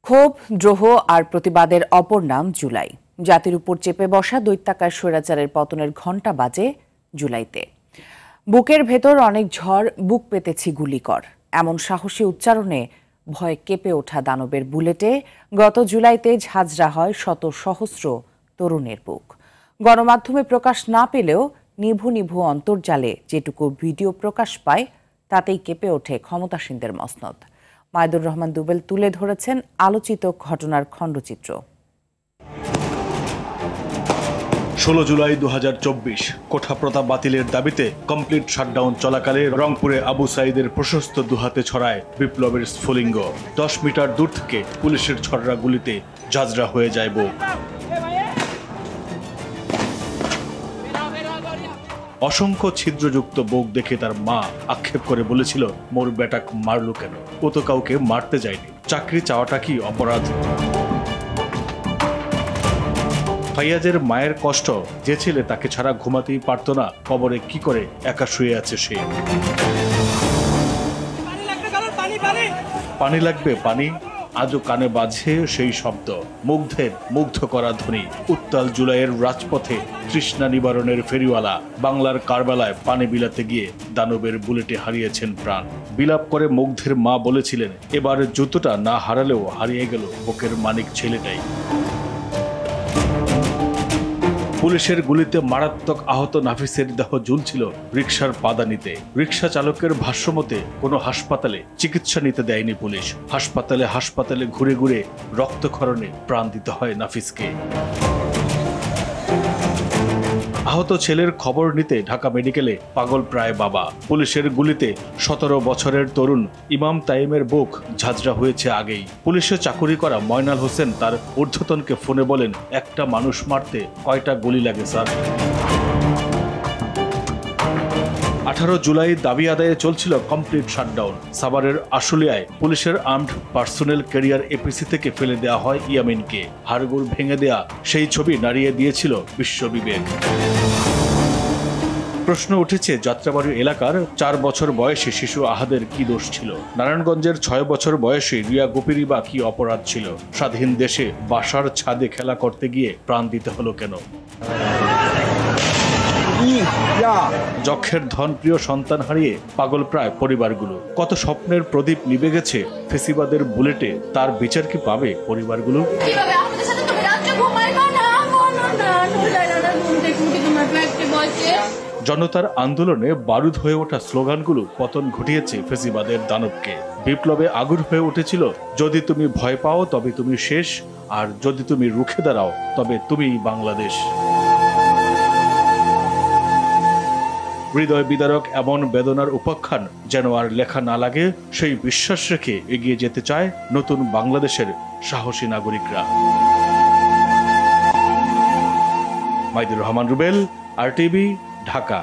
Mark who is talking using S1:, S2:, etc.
S1: ক্ষোভ, দ্রোহ আর প্রতিবাদের অপর নাম জুলাই। জাতির উপর চেপে বসা দৈত্যাকার স্বৈরাচারের পতনের ঘণ্টা বাজে জুলাইতে। বুকের ভেতর অনেক ঝড়, বুক পেতেছি গুলিকর, এমন সাহসী উচ্চারণে ভয়ে কেঁপে ওঠা দানবের বুলেটে গত জুলাইতে ঝাঁঝরা হয় শত সহস্র তরুণের বুক। গণমাধ্যমে প্রকাশ না পেলেও নিভু নিভু অন্তর্জালে যেটুকু ভিডিও প্রকাশ পায় তাতেই কেঁপে ওঠে ক্ষমতাসীনদের মসনদ। মাইদুর রহমান দুবেল তুলে ধরেছেন আলোচিত ঘটনার খণ্ডচিত্র।
S2: 16 জুলাই 2024 কোঠা প্রথা বাতিলের দাবিতে কমপ্লিট শাটডাউন চলাকালে রংপুরে আবু সাইদের প্রশস্ত দুহাতে ছড়ায় বিপ্লবের স্ফুলিঙ্গ। 10 মিটার দূর থেকে পুলিশের ছড়রা গুলিতে ঝাঁঝরা হয়ে যায় বুক। অসংখ্য ছিদ্রযুক্ত বুক দেখে তার মা আক্ষেপ করে বলেছিল, মোর বেটাক মারলো কেন? ও তো কাউকে মারতে যায়নি। চাকরি চাওয়াটা কি অপরাধ? ফাইয়াজের মায়ের কষ্ট, যে ছেলে তাকে ছাড়া ঘুমাতেই পারত না, কবরে কি করে একা শুয়ে আছে সে। পানি লাগবে পানি, আজও কানে বাজে সেই শব্দ, মুগ্ধের মুগ্ধ করা ধ্বনি। উত্তাল জুলাইয়ের রাজপথে তৃষ্ণা নিবারণের ফেরিওয়ালা বাংলার কারবালায় পানি বিলাতে গিয়ে দানবের বুলেটে হারিয়েছেন প্রাণ। বিলাপ করে মুগ্ধের মা বলেছিলেন, এবার জুতোটা না হারালেও হারিয়ে গেল বুকের মানিক ছেলেটাই। পুলিশের গুলিতে মারাত্মক আহত নাফিসের দেহ ঝুলছিল রিকশার পাদানিতে। রিকশা চালকের ভাষ্যমতে কোনো হাসপাতালে চিকিৎসা নিতে দেয়নি পুলিশ। হাসপাতালে ঘুরে ঘুরে রক্তক্ষরণে প্রাণ দিতে হয় নাফিসকে। আহত ছেলের খবর নিতে ঢাকা মেডিকেলে পাগল প্রায় বাবা। পুলিশের গুলিতে 17 বছরের তরুণ ইমাম তাইমের বুক ঝাঁঝরা হয়েছে আগেই। পুলিশে চাকুরি করা ময়নাল হোসেন তার ঊর্ধ্বতনকে ফোনে বলেন, একটা মানুষ মারতে কয়টা গুলি লাগে স্যার? 18 জুলাই দাবি আদায়ে চলছিল কমপ্লিট শাটডাউন। সাভারের আশুলিয়ায় পুলিশের আর্মড পার্সোনেল ক্যারিয়ার এপিসি থেকে ফেলে দেওয়া হয় ইয়ামিনকে। হাড়গোড় ভেঙে দেয়া সেই ছবি নাড়িয়ে দিয়েছিল বিশ্ববিবেক। প্রশ্ন উঠেছে, যাত্রাবাড়ি এলাকার 4 বছর বয়সী শিশু আহাদের কি দোষ ছিল? নারায়ণগঞ্জের 6 বছর বয়সী রিয়া গোপীরই বা কি অপরাধ ছিল? স্বাধীন দেশে বাসার ছাদে খেলা করতে গিয়ে প্রাণ দিতে হলো কেন? যক্ষের ধন প্রিয় সন্তান হারিয়ে পাগল প্রায় পরিবারগুলো। কত স্বপ্নের প্রদীপ নিভে গেছে ফেসিবাদের বুলেটে, তার বিচার কি পাবে পরিবারগুলো? জনতার আন্দোলনে বারুদ হয়ে ওঠা স্লোগানগুলো পতন ঘটিয়েছে ফেসিবাদের দানবকে। বিপ্লবে আগুন হয়ে উঠেছিল, যদি তুমি ভয় পাও তবে তুমি শেষ, আর যদি তুমি রুখে দাঁড়াও তবে তুমিই বাংলাদেশ। হৃদয় বিদারক এমন বেদনার উপাখ্যান যেন আর লেখা না লাগে, সেই বিশ্বাস রেখে এগিয়ে যেতে চায় নতুন বাংলাদেশের সাহসী নাগরিকরা। মাইদুর রহমান রুবেল, RTV, ঢাকা।